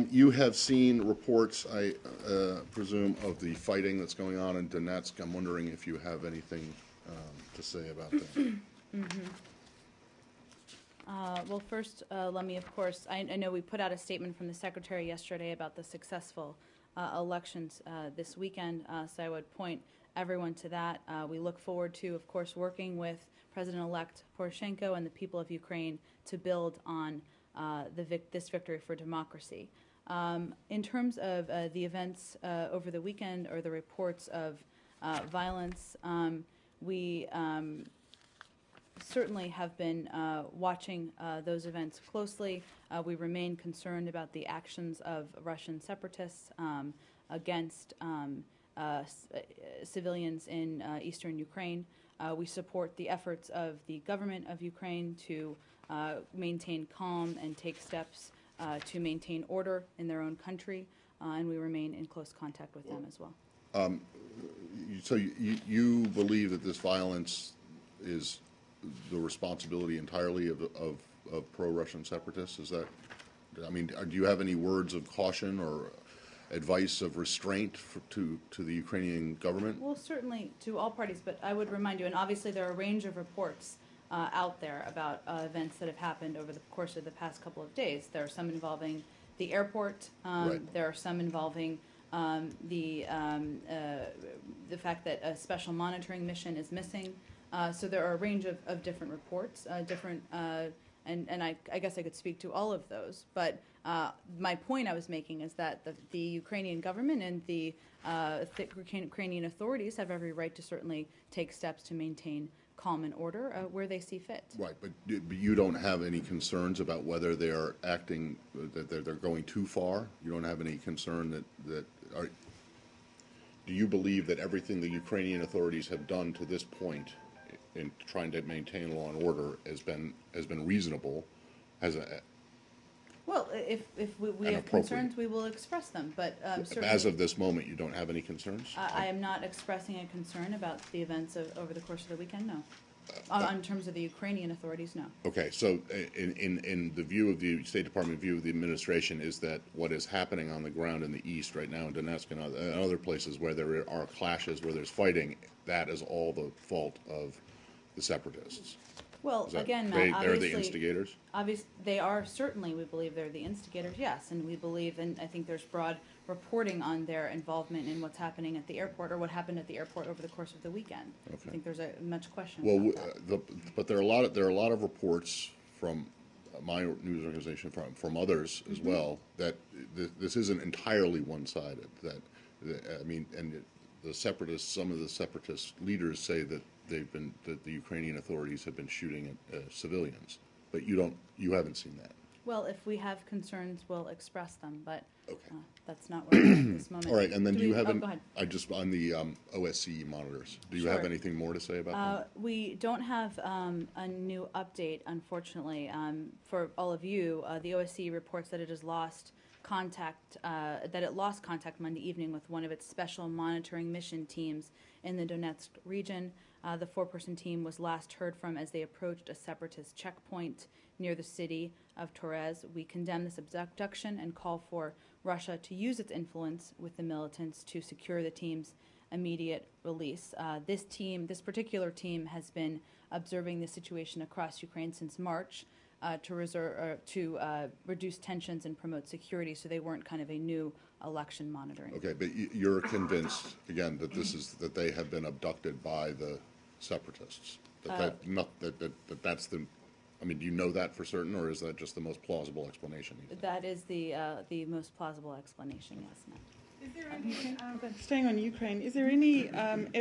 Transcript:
You have seen reports, I presume, of the fighting that's going on in Donetsk. I'm wondering if you have anything to say about that. Well, first, let me, of course, I know we put out a statement from the Secretary yesterday about the successful elections this weekend, so I would point everyone to that. We look forward to, of course, working with President-elect Poroshenko and the people of Ukraine to build on this victory for democracy. In terms of the events over the weekend or the reports of violence, we certainly have been watching those events closely. We remain concerned about the actions of Russian separatists against civilians in eastern Ukraine. We support the efforts of the government of Ukraine to maintain calm and take steps to maintain order in their own country, and we remain in close contact with them as well. So you believe that this violence is the responsibility entirely of pro-Russian separatists? Is that, I mean, do you have any words of caution or advice of restraint to the Ukrainian government? Well, certainly to all parties, but I would remind you, and obviously there are a range of reports out there about events that have happened over the course of the past couple of days. There are some involving the airport. Right. There are some involving the fact that a special monitoring mission is missing. So there are a range of different reports, and I guess I could speak to all of those. But my point I was making is that the Ukrainian government and the Ukrainian authorities have every right to certainly take steps to maintain calm and order where they see fit. Right, but you don't have any concerns about whether they are acting, that they're going too far? You don't have any concern that do you believe that everything the Ukrainian authorities have done to this point in trying to maintain law and order has been reasonable? Well, if we have concerns, we will express them. But certainly, as of this moment, you don't have any concerns? I am not expressing a concern about the events over the course of the weekend. No. In terms of the Ukrainian authorities, no. Okay, so in the view of the State Department view of the administration is that what is happening on the ground in the east right now in Donetsk and other places where there are clashes, where there's fighting, that is all the fault of the separatists? Well, again, Matt, they're the instigators? Obviously, they are certainly, we believe they're the instigators, yes. And we believe, and I think there's broad reporting on their involvement in what's happening at the airport or what happened at the airport over the course of the weekend. Okay. I think there's much question about that. But there are a lot of reports from my news organization, from others as well, that this isn't entirely one-sided. I mean, and the separatists, some of the separatist leaders say that that the Ukrainian authorities have been shooting at civilians, but you haven't seen that. Well, if we have concerns, we'll express them, but that's not where we're at this moment. All right, and then do you have go ahead. on the OSCE monitors, do you have anything more to say about that? We don't have a new update, unfortunately. For all of you, the OSCE reports that it has lost contact, lost contact Monday evening with one of its special monitoring mission teams in the Donetsk region. The 4-person team was last heard from as they approached a separatist checkpoint near the city of Torez. We condemn this abduction and call for Russia to use its influence with the militants to secure the team's immediate release. This particular team has been observing the situation across Ukraine since March to reduce tensions and promote security, so they weren't kind of a new election monitoring. Okay, but you're convinced, again, that that they have been abducted by the separatists? That's the... I mean, do you know that for certain, or is that just the most plausible explanation? That is the most plausible explanation, yes, ma'am. Is there any, staying on Ukraine, is there any evidence